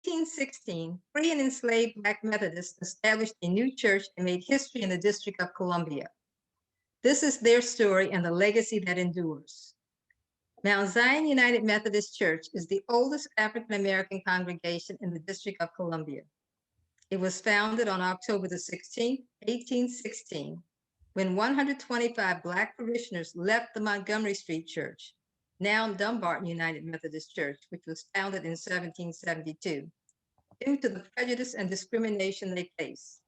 1816, free and enslaved Black Methodists established a new church and made history in the District of Columbia. This is their story and the legacy that endures. Mount Zion United Methodist Church is the oldest African American congregation in the District of Columbia. It was founded on October the 16th, 1816, when 125 Black parishioners left the Montgomery Street Church, now Dumbarton United Methodist Church, which was founded in 1772, due to the prejudice and discrimination they faced.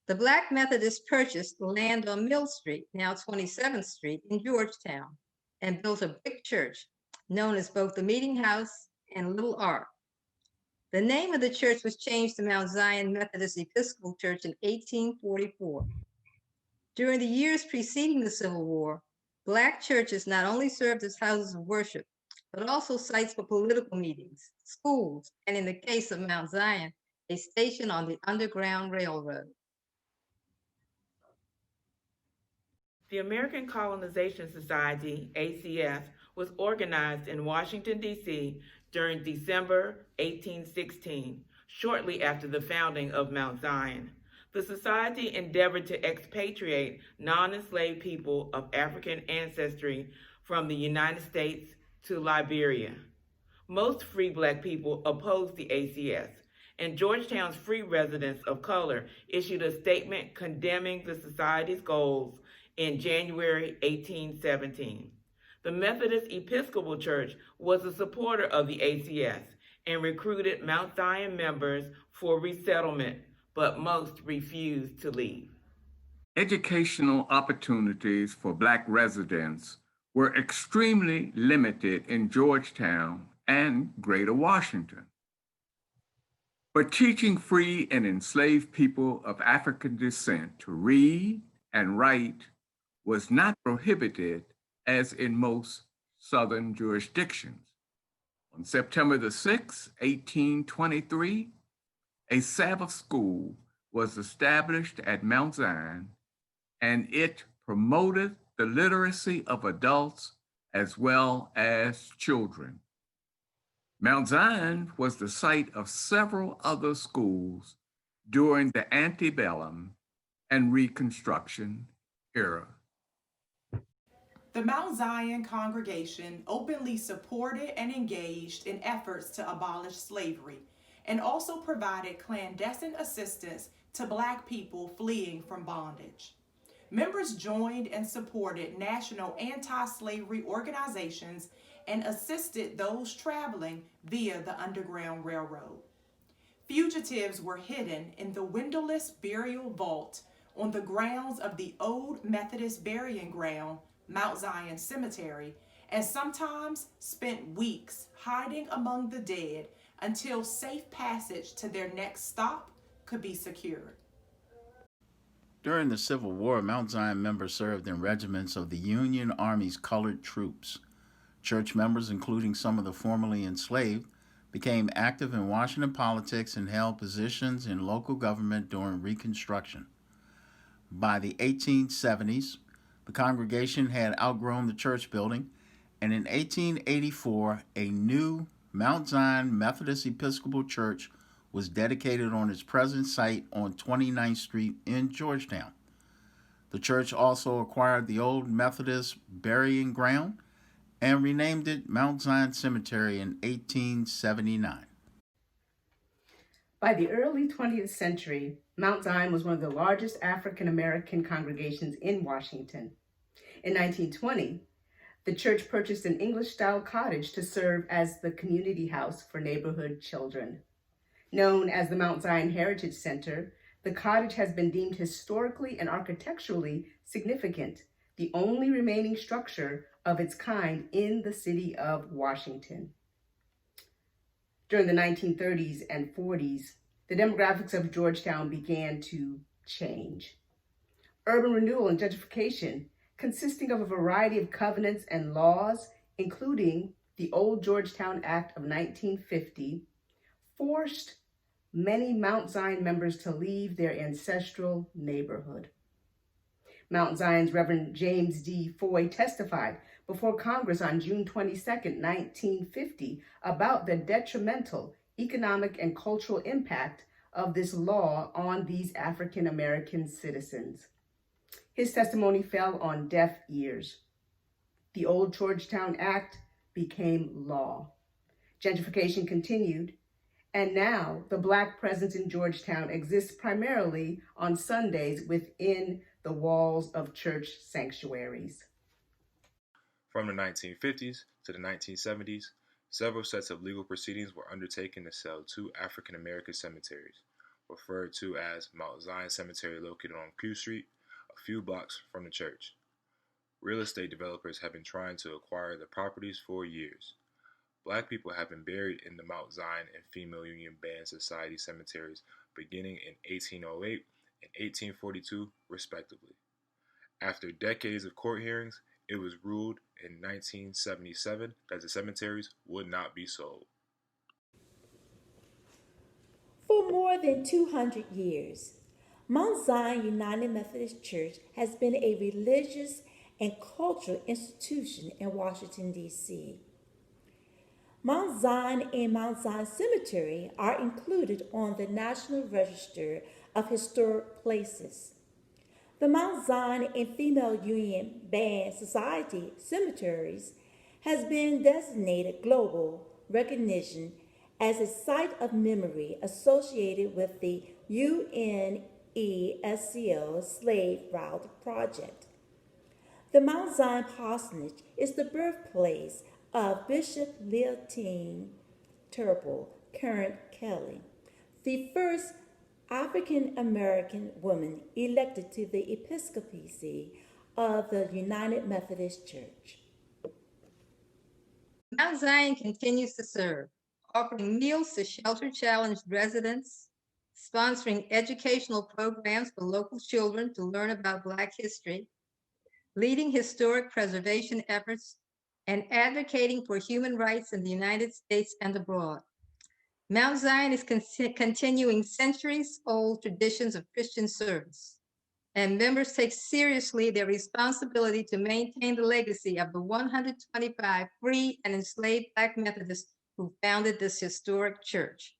The Black Methodists purchased land on Mill Street, now 27th Street, in Georgetown, and built a brick church known as both the Meeting House and Little Ark. The name of the church was changed to Mount Zion Methodist Episcopal Church in 1844. During the years preceding the Civil War, Black churches not only served as houses of worship, but also sites for political meetings, schools, and in the case of Mount Zion, a station on the Underground Railroad. The American Colonization Society, ACS, was organized in Washington, D.C. during December 1816, shortly after the founding of Mount Zion. The society endeavored to expatriate non-enslaved people of African ancestry from the United States to Liberia. Most free Black people opposed the ACS, and Georgetown's free residents of color issued a statement condemning the society's goals in January 1817. The Methodist Episcopal Church was a supporter of the ACS and recruited Mount Zion members for resettlement, but most refused to leave. Educational opportunities for Black residents were extremely limited in Georgetown and Greater Washington. But teaching free and enslaved people of African descent to read and write was not prohibited as in most Southern jurisdictions. On September the 6th, 1823, a Sabbath school was established at Mount Zion, and it promoted the literacy of adults as well as children. Mount Zion was the site of several other schools during the antebellum and Reconstruction era. The Mount Zion congregation openly supported and engaged in efforts to abolish slavery and also provided clandestine assistance to Black people fleeing from bondage. Members joined and supported national anti-slavery organizations and assisted those traveling via the Underground Railroad. Fugitives were hidden in the windowless burial vault on the grounds of the old Methodist burying ground, Mount Zion Cemetery, and sometimes spent weeks hiding among the dead until safe passage to their next stop could be secured. During the Civil War, Mount Zion members served in regiments of the Union Army's colored troops. Church members, including some of the formerly enslaved, became active in Washington politics and held positions in local government during Reconstruction. By the 1870s, the congregation had outgrown the church building, and in 1884, a new Mount Zion Methodist Episcopal Church was dedicated on its present site on 29th Street in Georgetown. The church also acquired the old Methodist burying ground and renamed it Mount Zion Cemetery in 1879. By the early 20th century, Mount Zion was one of the largest African American congregations in Washington. In 1920, the church purchased an English-style cottage to serve as the community house for neighborhood children. Known as the Mount Zion Heritage Center, the cottage has been deemed historically and architecturally significant, the only remaining structure of its kind in the city of Washington. During the 1930s and 40s, the demographics of Georgetown began to change. Urban renewal and gentrification, consisting of a variety of covenants and laws, including the Old Georgetown Act of 1950, forced many Mount Zion members to leave their ancestral neighborhood. Mount Zion's Reverend James D. Foy testified before Congress on June 22, 1950, about the detrimental economic, and cultural impact of this law on these African American citizens. His testimony fell on deaf ears. The old Georgetown Act became law. Gentrification continued, and now the Black presence in Georgetown exists primarily on Sundays within the walls of church sanctuaries. From the 1950s to the 1970s, several sets of legal proceedings were undertaken to sell two African American cemeteries, referred to as Mount Zion Cemetery located on Q Street, a few blocks from the church. Real estate developers have been trying to acquire the properties for years. Black people have been buried in the Mount Zion and Female Union Band Society cemeteries beginning in 1808 and 1842, respectively. After decades of court hearings, it was ruled in 1977 that the cemeteries would not be sold. For more than 200 years, Mount Zion United Methodist Church has been a religious and cultural institution in Washington, D.C. Mount Zion and Mount Zion Cemetery are included on the National Register of Historic Places. The Mount Zion and Female Union Band Society cemeteries has been designated global recognition as a site of memory associated with the UNESCO Slave Route Project. The Mount Zion Parsonage is the birthplace of Bishop Leontine Turple Curran Kelly, the first African American woman elected to the episcopacy of the United Methodist Church. Mount Zion continues to serve, offering meals to shelter-challenged residents, sponsoring educational programs for local children to learn about Black history, leading historic preservation efforts, and advocating for human rights in the United States and abroad. Mount Zion is continuing centuries-old traditions of Christian service, and members take seriously their responsibility to maintain the legacy of the 125 free and enslaved Black Methodists who founded this historic church.